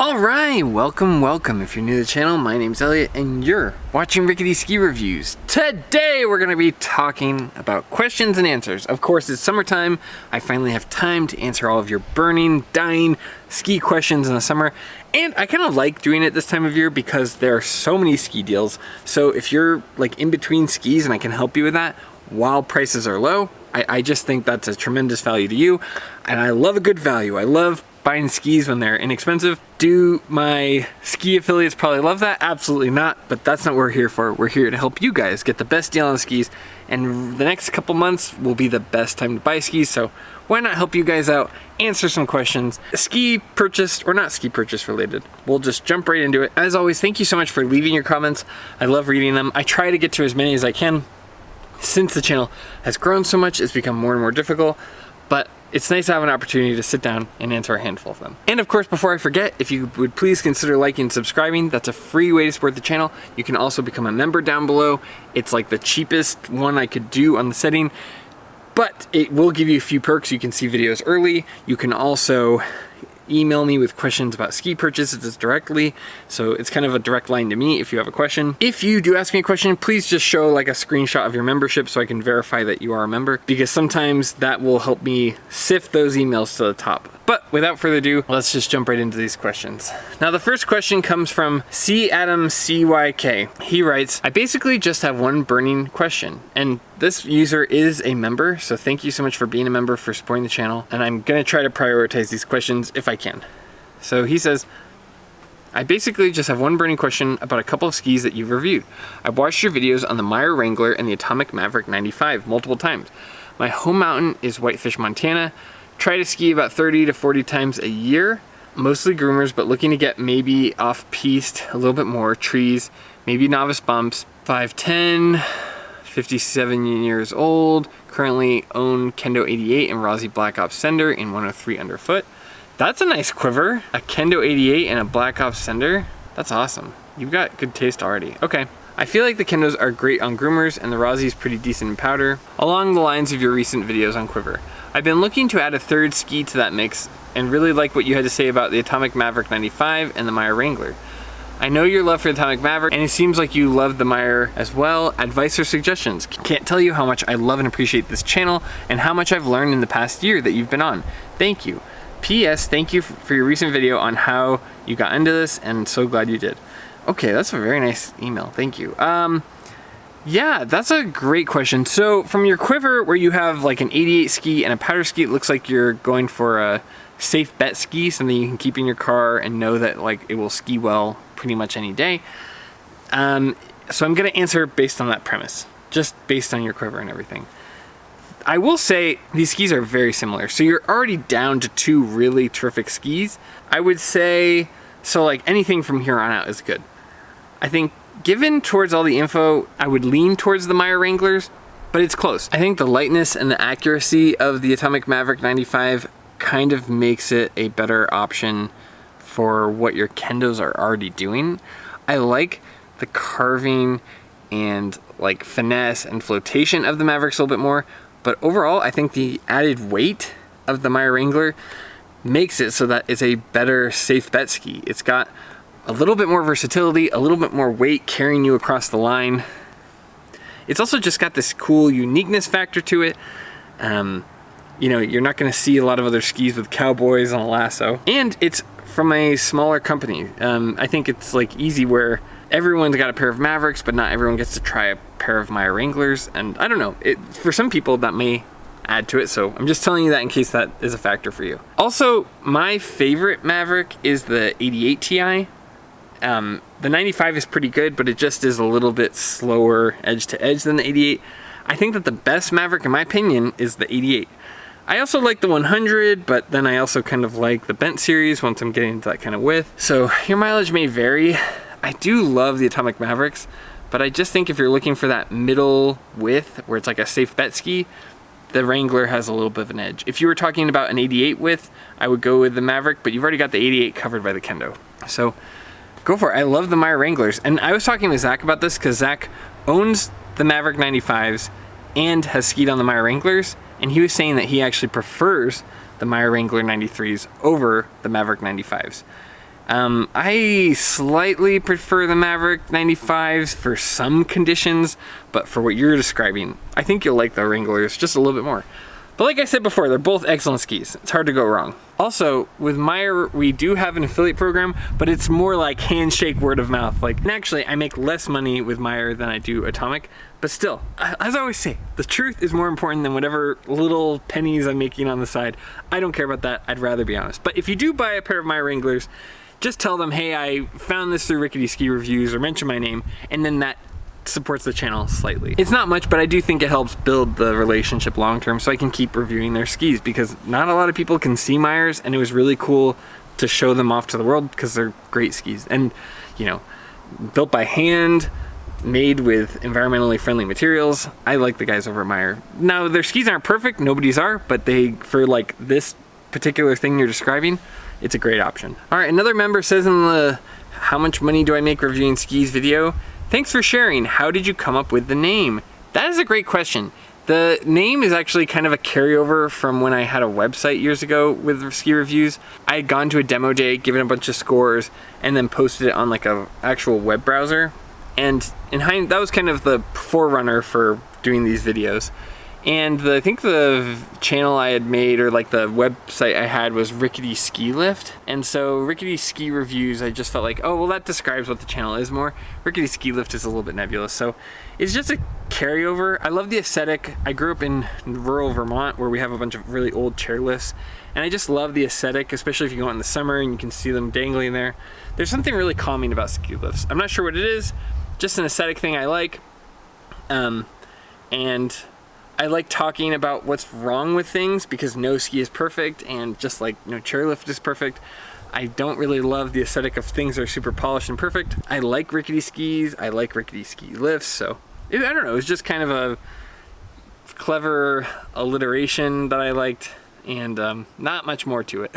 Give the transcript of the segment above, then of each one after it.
Alright, welcome. If you're new to the channel, my name's Elliott and you're watching Rickety Ski Reviews. Today we're going to be talking about questions and answers. Of course, it's summertime. I finally have time to answer all of your burning, dying ski questions in the summer. And I kind of like doing it this time of year because there are so many ski deals. So if you're like in between skis and I can help you with that while prices are low, I just think that's a tremendous value to you. And I love a good value. I love buying skis when they're inexpensive. Do my ski affiliates probably love that? Absolutely not, but that's not what we're here for. We're here to help you guys get the best deal on skis, and the next couple months will be the best time to buy skis, so why not help you guys out, answer some questions, ski purchase or not ski purchase related. We'll just jump right into it. As always, thank you so much for leaving your comments. I love reading them. I try to get to as many as I can. Since the channel has grown so much, it's become more and more difficult, but it's nice to have an opportunity to sit down and answer a handful of them. And of course, before I forget, if you would please consider liking and subscribing, that's a free way to support the channel. You can also become a member down below. It's like the cheapest one I could do on the setting, but it will give you a few perks. You can see videos early. You can also email me with questions about ski purchases directly, so it's kind of a direct line to me if you have a question. If you do ask me a question, please just show like a screenshot of your membership so I can verify that you are a member, because sometimes that will help me sift those emails to the top. But without further ado, let's just jump right into these questions. Now the first question comes from CAdamCYK. He writes, I basically just have one burning question, and this user is a member, so thank you so much for being a member, for supporting the channel, and I'm gonna try to prioritize these questions if I can. So he says, I basically just have one burning question about a couple of skis that you've reviewed. I've watched your videos on the Meier Wrangler and the Atomic Maverick 95 multiple times. My home mountain is Whitefish, Montana. Try to ski about 30 to 40 times a year, mostly groomers, but looking to get maybe off-piste a little bit more, trees, maybe novice bumps. 5'10", 57 years old, currently own Kendo 88 and Rossi Black Ops Sender in 103 underfoot. That's a nice quiver. A Kendo 88 and a Black Ops Sender. That's awesome. You've got good taste already. Okay. I feel like the Kendos are great on groomers and the Rossi's pretty decent in powder, along the lines of your recent videos on Quiver. I've been looking to add a third ski to that mix and really like what you had to say about the Atomic Maverick 95 and the Meier Wrangler. I know your love for the Atomic Maverick, and it seems like you love the Meier as well. Advice or suggestions? Can't tell you how much I love and appreciate this channel and how much I've learned in the past year that you've been on. Thank you. P.S. Thank you for your recent video on how you got into this, and so glad you did. Okay, that's a very nice email. Thank you. Yeah, that's a great question. So from your Quiver, where you have like an 88 ski and a powder ski, it looks like you're going for a safe bet ski, something you can keep in your car and know that like it will ski well pretty much any day. So I'm gonna answer based on that premise, just based on your Quiver and everything. I will say these skis are very similar. So you're already down to two really terrific skis. I would say, so like anything from here on out is good. I think given towards all the info, I would lean towards the Meier Wranglers, but it's close. I think the lightness and the accuracy of the Atomic Maverick 95 kind of makes it a better option for what your Kendos are already doing. I like the carving and like finesse and flotation of the Mavericks a little bit more, but overall I think the added weight of the Meier Wrangler makes it so that it's a better safe bet ski. It's got a little bit more versatility, a little bit more weight carrying you across the line. It's also just got this cool uniqueness factor to it. You know, you're not gonna see a lot of other skis with cowboys on a lasso. And it's from a smaller company. I think it's like easy where everyone's got a pair of Mavericks, but not everyone gets to try a pair of Meier Wranglers. And I don't know, for some people that may add to it, so I'm just telling you that in case that is a factor for you. Also, my favorite Maverick is the 88 Ti. The 95 is pretty good, but it just is a little bit slower edge to edge than the 88. I think that the best Maverick, in my opinion, is the 88. I also like the 100, but then I also kind of like the bent series once I'm getting into that kind of width. So your mileage may vary. I do love the Atomic Mavericks, but I just think if you're looking for that middle width where it's like a safe bet ski, the Wrangler has a little bit of an edge. If you were talking about an 88 width, I would go with the Maverick, but you've already got the 88 covered by the Kendo. So go for it. I love the Meier Wranglers. And I was talking with Zach about this because Zach owns the Maverick 95s and has skied on the Meier Wranglers, and he was saying that he actually prefers the Meier Wrangler 93s over the Maverick 95s. I slightly prefer the Maverick 95s for some conditions, but for what you're describing, I think you'll like the Wranglers just a little bit more. But like I said before, they're both excellent skis. It's hard to go wrong. Also, with Meier, we do have an affiliate program, but it's more like handshake, word of mouth. Like, and actually, I make less money with Meier than I do Atomic, but still, as I always say, the truth is more important than whatever little pennies I'm making on the side. I don't care about that. I'd rather be honest. But if you do buy a pair of Meier Wranglers, just tell them, hey, I found this through Rickety Ski Reviews, or mention my name, and then that supports the channel slightly. It's not much, but I do think it helps build the relationship long term so I can keep reviewing their skis, because not a lot of people can see Meiers, and it was really cool to show them off to the world because they're great skis. And, you know, built by hand, made with environmentally friendly materials. I like the guys over at Meier. Now, their skis aren't perfect, nobody's are, but they, for like this particular thing you're describing, it's a great option. All right, another member says in the how much money do I make reviewing skis video, thanks for sharing. How did you come up with the name? That is a great question. The name is actually kind of a carryover from when I had a website years ago with ski reviews. I had gone to a demo day, given a bunch of scores, and then posted it on like a actual web browser. And that was kind of the forerunner for doing these videos. And I think the channel I had made, or like the website I had, was Rickety Ski Lift. And so Rickety Ski Reviews, I just felt like, oh, well, that describes what the channel is more. Rickety Ski Lift is a little bit nebulous. So it's just a carryover. I love the aesthetic. I grew up in rural Vermont where we have a bunch of really old chairlifts. And I just love the aesthetic, especially if you go out in the summer and you can see them dangling there. There's something really calming about ski lifts. I'm not sure what it is, just an aesthetic thing I like. And I like talking about what's wrong with things, because no ski is perfect, and just like no chairlift is perfect. I don't really love the aesthetic of things that are super polished and perfect. I like rickety skis, I like rickety ski lifts, so I don't know, it was just kind of a clever alliteration that I liked, and not much more to it.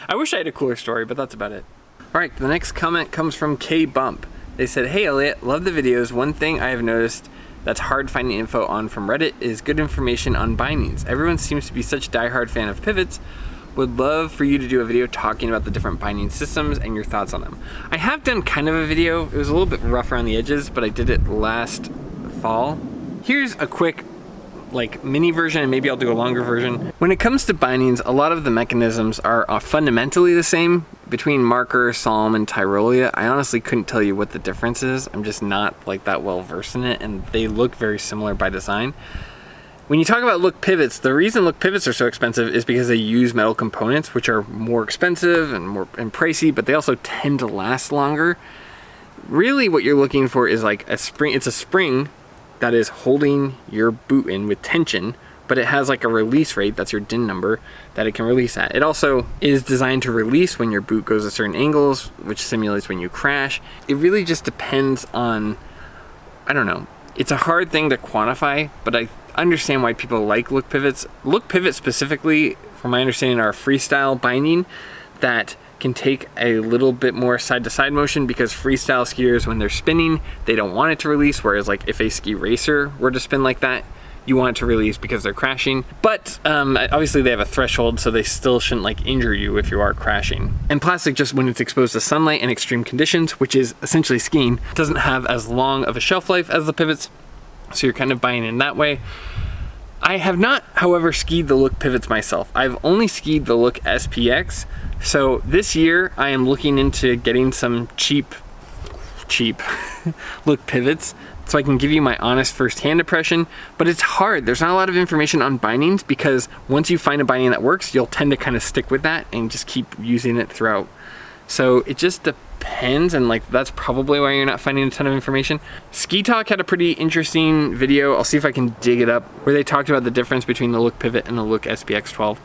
I wish I had a cooler story, but that's about it. All right, the next comment comes from K Bump. They said, hey Elliott, love the videos. One thing I have noticed that's hard finding info on from Reddit is good information on bindings. Everyone seems to be such a diehard fan of pivots. Would love for you to do a video talking about the different binding systems and your thoughts on them. I have done kind of a video. It was a little bit rough around the edges, but I did it last fall. Here's a quick like mini version, and maybe I'll do a longer version. When it comes to bindings, a lot of the mechanisms are fundamentally the same between Marker, Salomon, Tyrolia. I honestly couldn't tell you what the difference is. I'm just not like that well versed in it, and they look very similar by design. When you talk about look pivots, the reason look pivots are so expensive is because they use metal components, which are more expensive and pricey, but they also tend to last longer. Really what you're looking for is like a spring. It's a spring that is holding your boot in with tension, but it has like a release rate, that's your DIN number, that it can release at. It also is designed to release when your boot goes at certain angles, which simulates when you crash. It really just depends on, I don't know. It's a hard thing to quantify, but I understand why people like look pivots. Look pivots specifically, from my understanding, are freestyle binding that can take a little bit more side-to-side motion, because freestyle skiers, when they're spinning, they don't want it to release, whereas like if a ski racer were to spin like that, you want it to release because they're crashing. But obviously they have a threshold, so they still shouldn't like injure you if you are crashing. And plastic, just when it's exposed to sunlight and extreme conditions, which is essentially skiing, doesn't have as long of a shelf life as the pivots, so you're kind of buying in that way. I have not, however, skied the Look pivots myself. I've only skied the Look SPX. So this year I am looking into getting some cheap Look pivots so I can give you my honest first-hand impression, but it's hard. There's not a lot of information on bindings, because once you find a binding that works, you'll tend to kind of stick with that and just keep using it throughout. So it just depends, and like that's probably why you're not finding a ton of information. Ski Talk had a pretty interesting video. I'll see if I can dig it up, where they talked about the difference between the Look pivot and the Look SPX 12.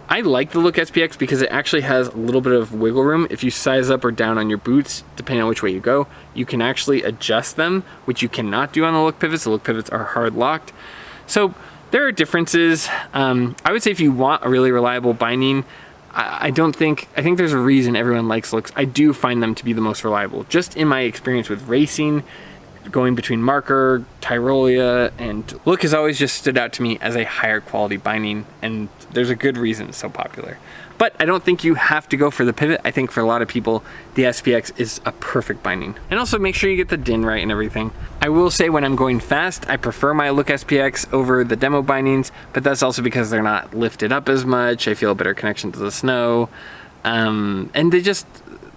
I like the Look SPX because it actually has a little bit of wiggle room. If you size up or down on your boots, depending on which way you go, you can actually adjust them, which you cannot do on the Look pivots. The Look pivots are hard locked. So there are differences. I would say if you want a really reliable binding, I think there's a reason everyone likes Looks. I do find them to be the most reliable. Just in my experience with racing, going between Marker, Tyrolia, and look has always just stood out to me as a higher quality binding, and there's a good reason it's so popular. But I don't think you have to go for the pivot. I think for a lot of people, the SPX is a perfect binding. And also make sure you get the DIN right and everything. I will say when I'm going fast, I prefer my Look SPX over the demo bindings, but that's also because they're not lifted up as much. I feel a better connection to the snow. And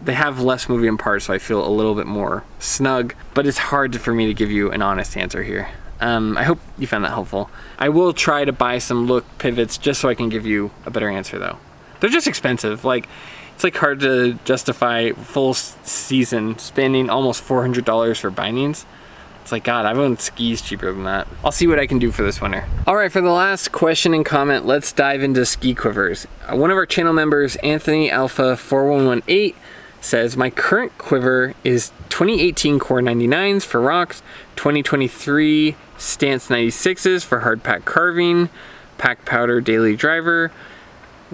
they have less moving parts, so I feel a little bit more snug, but it's hard for me to give you an honest answer here. I hope you found that helpful. I will try to buy some Look pivots just so I can give you a better answer though. They're just expensive. Like, it's like hard to justify full season spending almost $400 for bindings. It's like, God, I've owned skis cheaper than that. I'll see what I can do for this winter. All right, for the last question and comment, let's dive into ski quivers. One of our channel members, Anthony Alpha 4118, says, my current quiver is 2018 Core 99s for rocks, 2023 Stance 96s for hard pack carving, pack powder daily driver,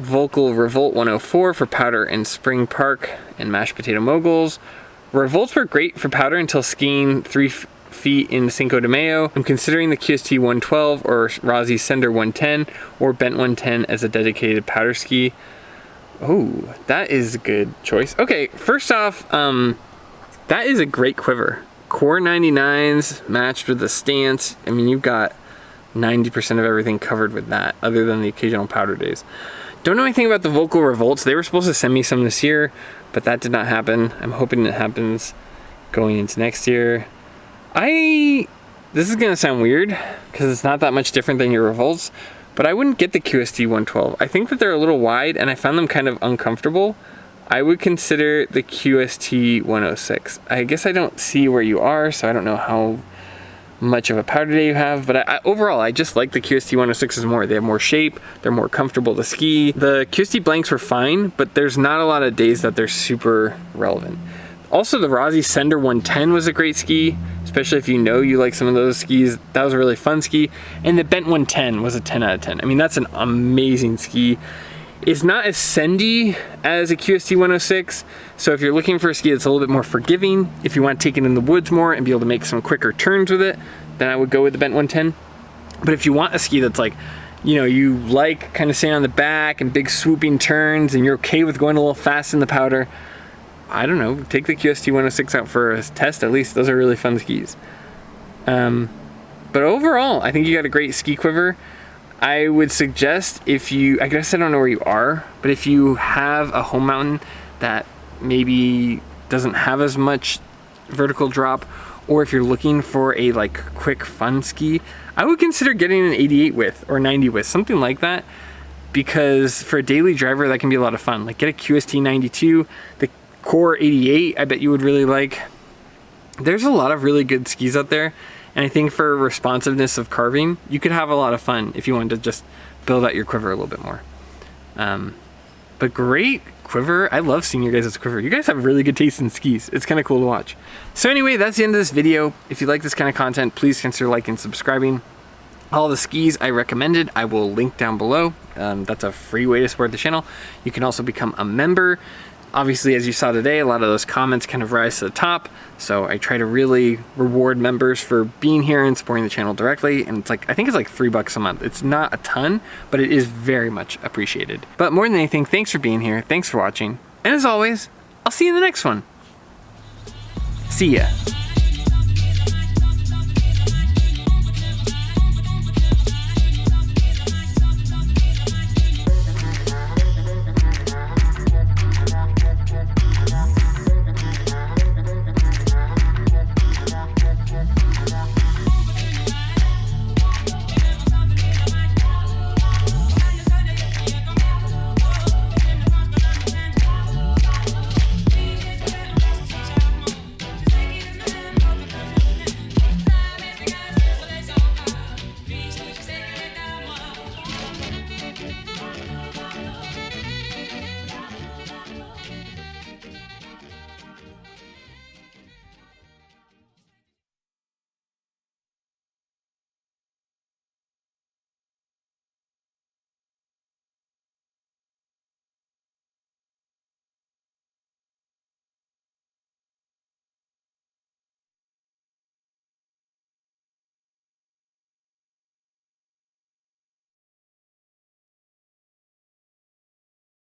Volkl Revolt 104 for powder and spring park and mashed potato moguls. Revolts were great for powder until skiing 3 feet in Cinco de Mayo. I'm considering the QST 112 or Rossi Sender 110 or Bent 110 as a dedicated powder ski. Oh, that is a good choice. Okay, first off, that is a great quiver. Core 99s matched with the Stance. I mean, you've got 90% of everything covered with that, other than the occasional powder days. Don't know anything about the Volkl Revolts. They were supposed to send me some this year, but that did not happen. I'm hoping it happens going into next year. This is gonna sound weird because it's not that much different than your Revolts, but I wouldn't get the QST 112. I think that they're a little wide and I found them kind of uncomfortable. I would consider the QST 106. I guess I don't see where you are, so I don't know how much of a powder day you have, but overall I just like the QST 106s more. They have more shape, they're more comfortable to ski. The QST blanks were fine, but there's not a lot of days that they're super relevant. Also, the Rossi Sender 110 was a great ski, especially if you know you like some of those skis. That was a really fun ski. And the Bent 110 was a 10 out of 10. I mean, that's an amazing ski. It's not as sendy as a QST 106, so if you're looking for a ski that's a little bit more forgiving, if you want to take it in the woods more and be able to make some quicker turns with it, then I would go with the Bent 110. But if you want a ski that's like, you know, you like kind of staying on the back and big swooping turns and you're okay with going a little fast in the powder, I don't know, take the QST 106 out for a test at least. Those are really fun skis. But overall, I think you got a great ski quiver. I would suggest if you, I guess I don't know where you are, but if you have a home mountain that maybe doesn't have as much vertical drop, or if you're looking for a like quick fun ski, I would consider getting an 88 width or 90 width, something like that, because for a daily driver that can be a lot of fun. Like get a QST 92, the Core 88 I bet you would really like. There's a lot of really good skis out there. And I think for responsiveness of carving, you could have a lot of fun if you wanted to just build out your quiver a little bit more. But great quiver. I love seeing your guys' quiver. You guys have really good taste in skis. It's kind of cool to watch. So anyway, that's the end of this video. If you like this kind of content, please consider liking and subscribing. All the skis I recommended, I will link down below. That's a free way to support the channel. You can also become a member. Obviously, as you saw today, a lot of those comments kind of rise to the top. So I try to really reward members for being here and supporting the channel directly. And it's like, I think it's like $3 a month. It's not a ton, but it is very much appreciated. But more than anything, thanks for being here. Thanks for watching. And as always, I'll see you in the next one. See ya.